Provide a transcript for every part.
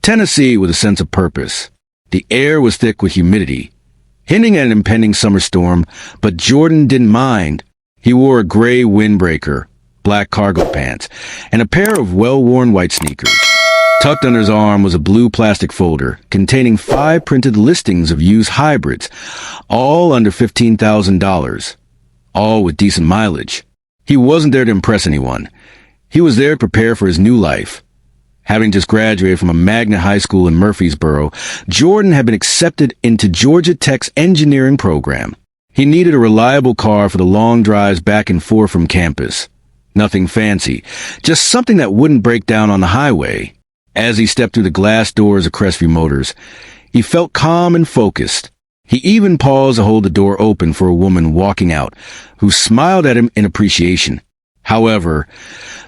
Tennessee with a sense of purpose. The air was thick with humidity, hinting at an impending summer storm, but Jordan didn't mind. He wore a gray windbreaker, black cargo pants, and a pair of well-worn white sneakers. Tucked under his arm was a blue plastic folder containing 5 printed listings of used hybrids, all under $15,000, all with decent mileage. He wasn't there to impress anyone. He was there to prepare for his new life. Having just graduated from a magnet high school in Murfreesboro, Jordan had been accepted into Georgia Tech's engineering program. He needed a reliable car for the long drives back and forth from campus. Nothing fancy, just something that wouldn't break down on the highway. As he stepped through the glass doors of Crestview Motors, he felt calm and focused. He even paused to hold the door open for a woman walking out, who smiled at him in appreciation. However,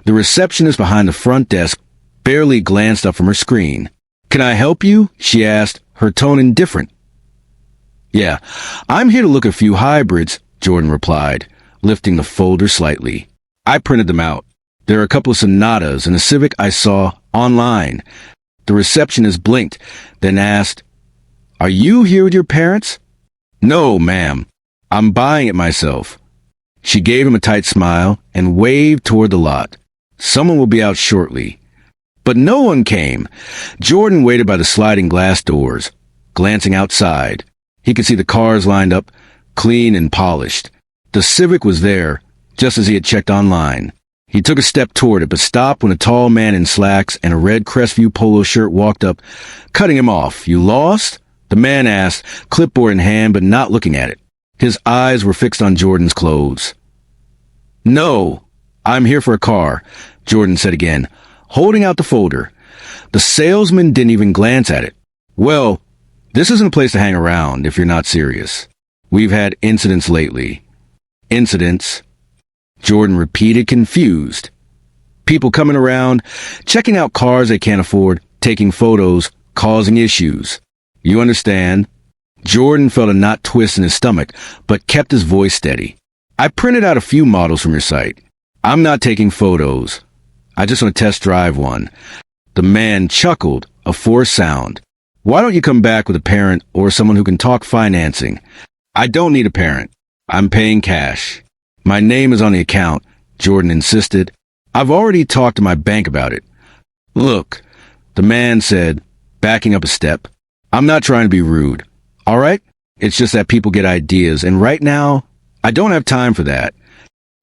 the receptionist behind the front desk barely glanced up from her screen. "Can I help you?" she asked, her tone indifferent. "Yeah, I'm here to look at a few hybrids," Jordan replied, lifting the folder slightly. "I printed them out. There are a couple of Sonatas and a Civic I saw online." The receptionist blinked, then asked, "Are you here with your parents?" "No, ma'am. I'm buying it myself." She gave him a tight smile and waved toward the lot. "Someone will be out shortly." But no one came. Jordan waited by the sliding glass doors, glancing outside. He could see the cars lined up, clean and polished. The Civic was there, just as he had checked online. He took a step toward it, but stopped when a tall man in slacks and a red Crestview polo shirt walked up, cutting him off. "You lost?" the man asked, clipboard in hand but not looking at it. His eyes were fixed on Jordan's clothes. "No, I'm here for a car," Jordan said again, holding out the folder. The salesman didn't even glance at it. "Well, this isn't a place to hang around if you're not serious. We've had incidents lately." "Incidents?" Jordan repeated, confused. "People coming around, checking out cars they can't afford, taking photos, causing issues. You understand?" Jordan felt a knot twist in his stomach, but kept his voice steady. "I printed out a few models from your site. I'm not taking photos. I just want to test drive one." The man chuckled, a forced sound. "Why don't you come back with a parent or someone who can talk financing?" "I don't need a parent. I'm paying cash." "My name is on the account," Jordan insisted. "I've already talked to my bank about it." "Look," the man said, backing up a step, "I'm not trying to be rude. All right? It's just that people get ideas, and right now, I don't have time for that."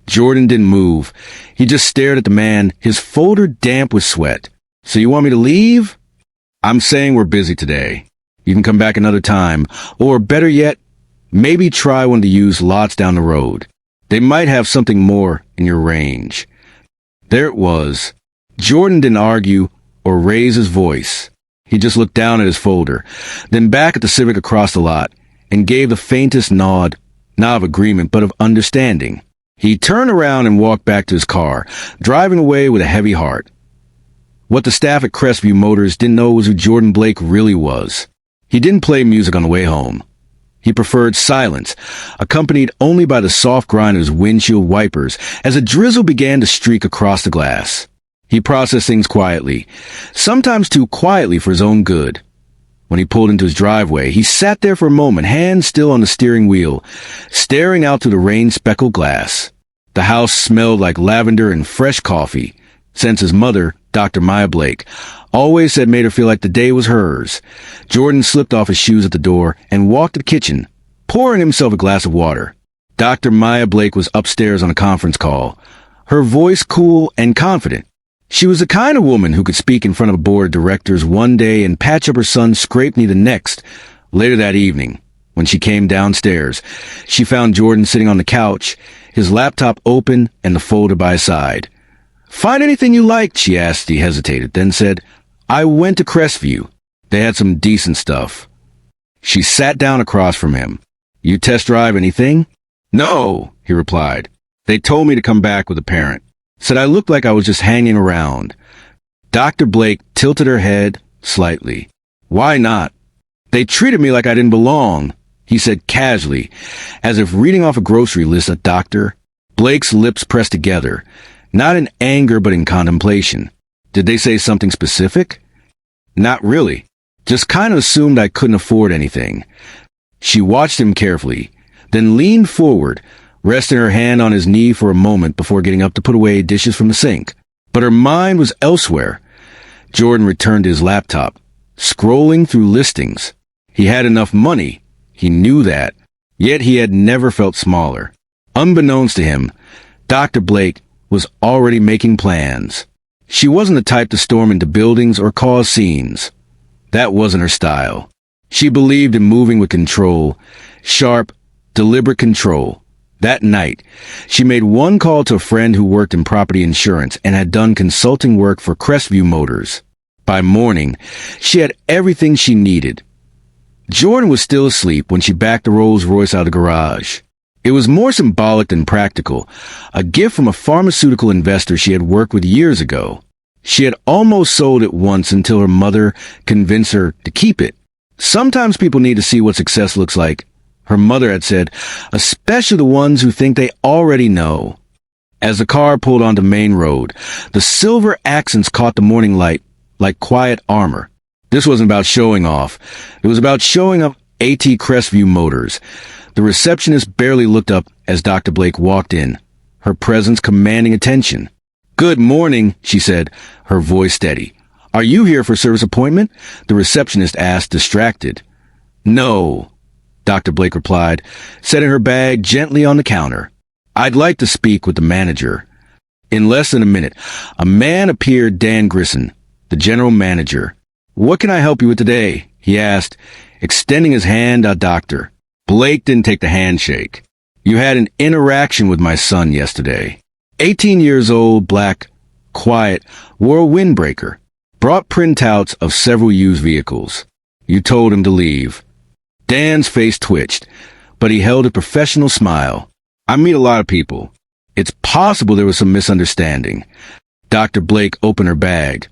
Jordan didn't move. He just stared at the man, his folder damp with sweat. "So you want me to leave?" "I'm saying we're busy today. You can come back another time, or better yet, maybe try one of the used lots down the road. They might have something more in your range." There it was. Jordan didn't argue or raise his voice. He just looked down at his folder, then back at the Civic across the lot, and gave the faintest nod, not of agreement, but of understanding. He turned around and walked back to his car, driving away with a heavy heart. What the staff at Crestview Motors didn't know was who Jordan Blake really was. He didn't play music on the way home. He preferred silence, accompanied only by the soft grind of his windshield wipers as a drizzle began to streak across the glass. He processed things quietly, sometimes too quietly for his own good. When he pulled into his driveway, he sat there for a moment, hands still on the steering wheel, staring out through the rain-speckled glass. The house smelled like lavender and fresh coffee, since his mother, Dr. Maya Blake, always said made her feel like the day was hers. Jordan slipped off his shoes at the door and walked to the kitchen, pouring himself a glass of water. Dr. Maya Blake was upstairs on a conference call, her voice cool and confident. She was the kind of woman who could speak in front of a board of directors one day and patch up her son's scraped knee the next. Later that evening, when she came downstairs, she found Jordan sitting on the couch, his laptop open and the folder by his side. "Find anything you liked?" she asked. He hesitated, then said, "I went to Crestview. They had some decent stuff." She sat down across from him. "You test drive anything?" "No," he replied. "They told me to come back with a parent. Said I looked like I was just hanging around." Dr. Blake tilted her head slightly. "Why not?" "They treated me like I didn't belong," he said casually, as if reading off a grocery list. "A doctor?" Blake's lips pressed together, not in anger but in contemplation. "Did they say something specific?" Not really. Just kind of assumed I couldn't afford anything. She watched him carefully, then leaned forward, resting her hand on his knee for a moment before getting up to put away dishes from the sink. But her mind was elsewhere. Jordan returned to his laptop, scrolling through listings. He had enough money. He knew that. Yet he had never felt smaller. Unbeknownst to him, Dr. Blake was already making plans. She wasn't the type to storm into buildings or cause scenes. That wasn't her style. She believed in moving with control, sharp, deliberate control. That night, she made one call to a friend who worked in property insurance and had done consulting work for Crestview Motors. By morning, she had everything she needed. Jordan was still asleep when she backed the Rolls-Royce out of the garage. It was more symbolic than practical, a gift from a pharmaceutical investor she had worked with years ago. She had almost sold it once until her mother convinced her to keep it. Sometimes people need to see what success looks like, her mother had said, especially the ones who think they already know. As the car pulled onto Main Road, the silver accents caught the morning light like quiet armor. This wasn't about showing off. It was about showing up AT Crestview Motors. The receptionist barely looked up as Dr. Blake walked in, her presence commanding attention. "Good morning," she said, her voice steady. "Are you here for a service appointment?" the receptionist asked, distracted. "No," Dr. Blake replied, setting her bag gently on the counter. "I'd like to speak with the manager." In less than a minute, a man appeared, Dan Grisson, the general manager. "What can I help you with today?" he asked, extending his hand to Doctor. Blake didn't take the handshake. "You had an interaction with my son yesterday. 18 years old, black, quiet, wore a windbreaker, brought printouts of several used vehicles. You told him to leave." Dan's face twitched, but he held a professional smile. "I meet a lot of people. It's possible there was some misunderstanding." Dr. Blake opened her bag,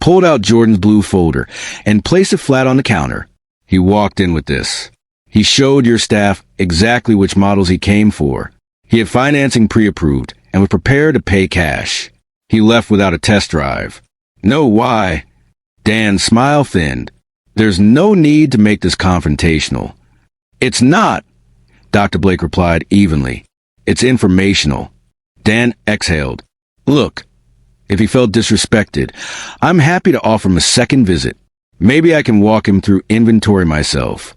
pulled out Jordan's blue folder, and placed it flat on the counter. "He walked in with this. He showed your staff exactly which models he came for. He had financing pre-approved and was prepared to pay cash. He left without a test drive." "No, why?" Dan's smile thinned. "There's no need to make this confrontational." "It's not," Dr. Blake replied evenly. "It's informational." Dan exhaled. "Look, if he felt disrespected, I'm happy to offer him a second visit. Maybe I can walk him through inventory myself."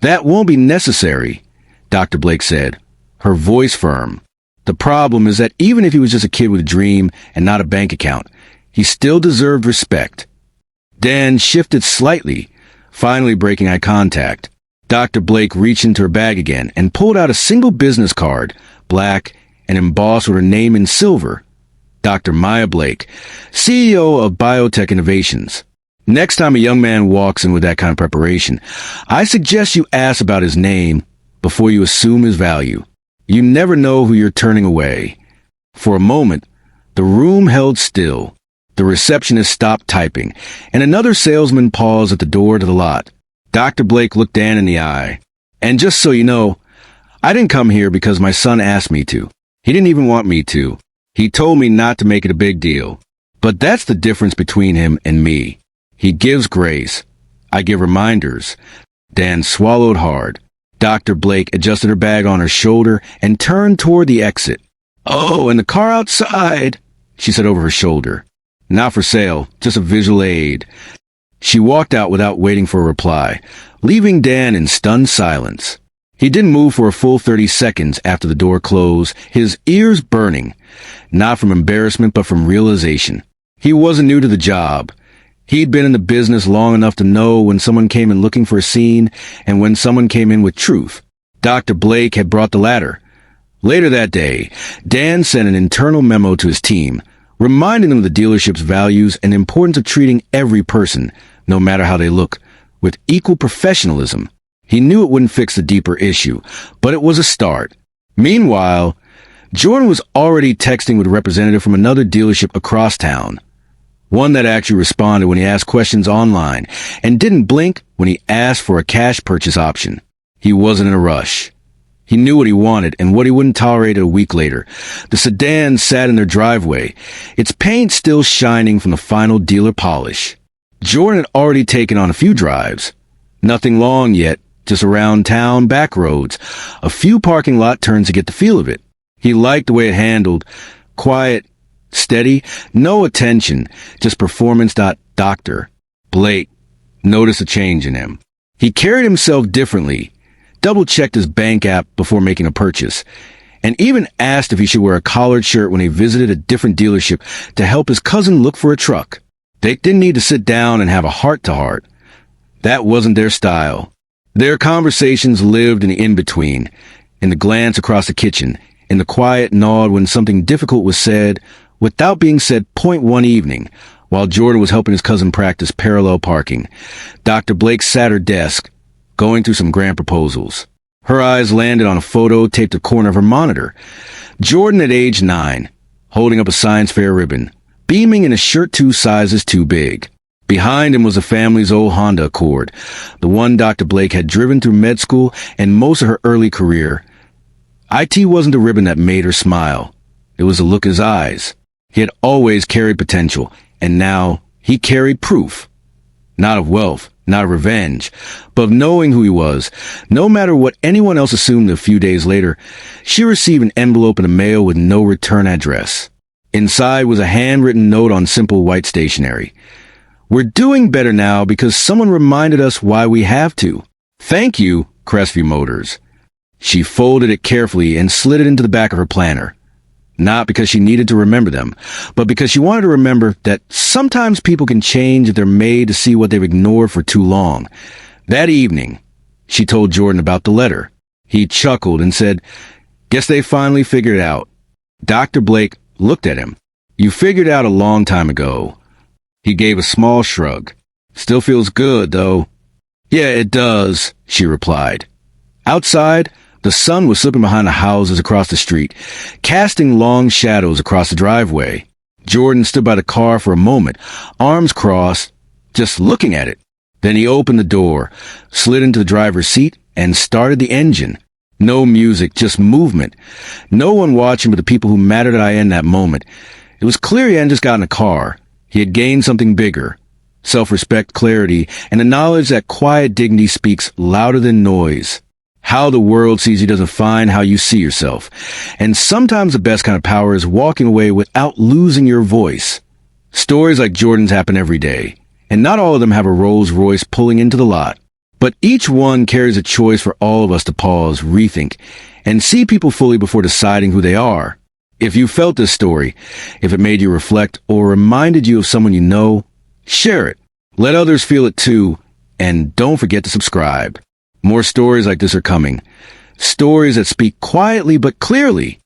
"That won't be necessary," Dr. Blake said, her voice firm. "The problem is that even if he was just a kid with a dream and not a bank account, he still deserved respect." Dan shifted slightly, finally breaking eye contact. Dr. Blake reached into her bag again and pulled out a single business card, black and embossed with her name in silver. Dr. Maya Blake, CEO of Biotech Innovations. "Next time a young man walks in with that kind of preparation, I suggest you ask about his name before you assume his value. You never know who you're turning away." For a moment, the room held still. The receptionist stopped typing, and another salesman paused at the door to the lot. Dr. Blake looked Dan in the eye. "And just so you know, I didn't come here because my son asked me to. He didn't even want me to. He told me not to make it a big deal. But that's the difference between him and me. He gives grace. I give reminders." Dan swallowed hard. Dr. Blake adjusted her bag on her shoulder and turned toward the exit. "Oh, and the car outside," she said over her shoulder. "Not for sale, just a visual aid." She walked out without waiting for a reply, leaving Dan in stunned silence. He didn't move for a full 30 seconds after the door closed, his ears burning, not from embarrassment but from realization. He wasn't new to the job. He'd been in the business long enough to know when someone came in looking for a scene and when someone came in with truth. Dr. Blake had brought the latter. Later that day, Dan sent an internal memo to his team, reminding them of the dealership's values and the importance of treating every person, no matter how they look, with equal professionalism. He knew it wouldn't fix the deeper issue, but it was a start. Meanwhile, Jordan was already texting with a representative from another dealership across town. One that actually responded when he asked questions online and didn't blink when he asked for a cash purchase option. He wasn't in a rush. He knew what he wanted and what he wouldn't tolerate a week later. The sedan sat in their driveway, its paint still shining from the final dealer polish. Jordan had already taken on a few drives. Nothing long yet, just around town back roads, a few parking lot turns to get the feel of it. He liked the way it handled. Quiet, steady, no attention, just performance. Dr. Blake noticed a change in him. He carried himself differently, double-checked his bank app before making a purchase, and even asked if he should wear a collared shirt when he visited a different dealership to help his cousin look for a truck. They didn't need to sit down and have a heart-to-heart. That wasn't their style. Their conversations lived in the in-between, in the glance across the kitchen, in the quiet nod when something difficult was said, without being said. One evening, while Jordan was helping his cousin practice parallel parking, Dr. Blake sat at her desk, going through some grant proposals. Her eyes landed on a photo taped to the corner of her monitor. Jordan at age 9, holding up a science fair ribbon, beaming in a shirt 2 sizes too big. Behind him was the family's old Honda Accord, the one Dr. Blake had driven through med school and most of her early career. IT wasn't the ribbon that made her smile. It was the look in his eyes. He had always carried potential, and now he carried proof. Not of wealth, not of revenge, but of knowing who he was. No matter what anyone else assumed. A few days later, she received an envelope in the mail with no return address. Inside was a handwritten note on simple white stationery. "We're doing better now because someone reminded us why we have to. Thank you, Crestview Motors." She folded it carefully and slid it into the back of her planner. Not because she needed to remember them, but because she wanted to remember that sometimes people can change if they're made to see what they've ignored for too long. That evening, she told Jordan about the letter. He chuckled and said, "Guess they finally figured it out." Dr. Blake looked at him. "You figured it out a long time ago." He gave a small shrug. "Still feels good, though." "Yeah, it does," she replied. Outside, the sun was slipping behind the houses across the street, casting long shadows across the driveway. Jordan stood by the car for a moment, arms crossed, just looking at it. Then he opened the door, slid into the driver's seat, and started the engine. No music, just movement. No one watching but the people who mattered in that moment. It was clear he hadn't just gotten a car. He had gained something bigger. Self-respect, clarity, and the knowledge that quiet dignity speaks louder than noise. How the world sees you doesn't define how you see yourself. And sometimes the best kind of power is walking away without losing your voice. Stories like Jordan's happen every day, and not all of them have a Rolls-Royce pulling into the lot. But each one carries a choice for all of us to pause, rethink, and see people fully before deciding who they are. If you felt this story, if it made you reflect or reminded you of someone you know, share it. Let others feel it too, and don't forget to subscribe. More stories like this are coming. Stories that speak quietly but clearly.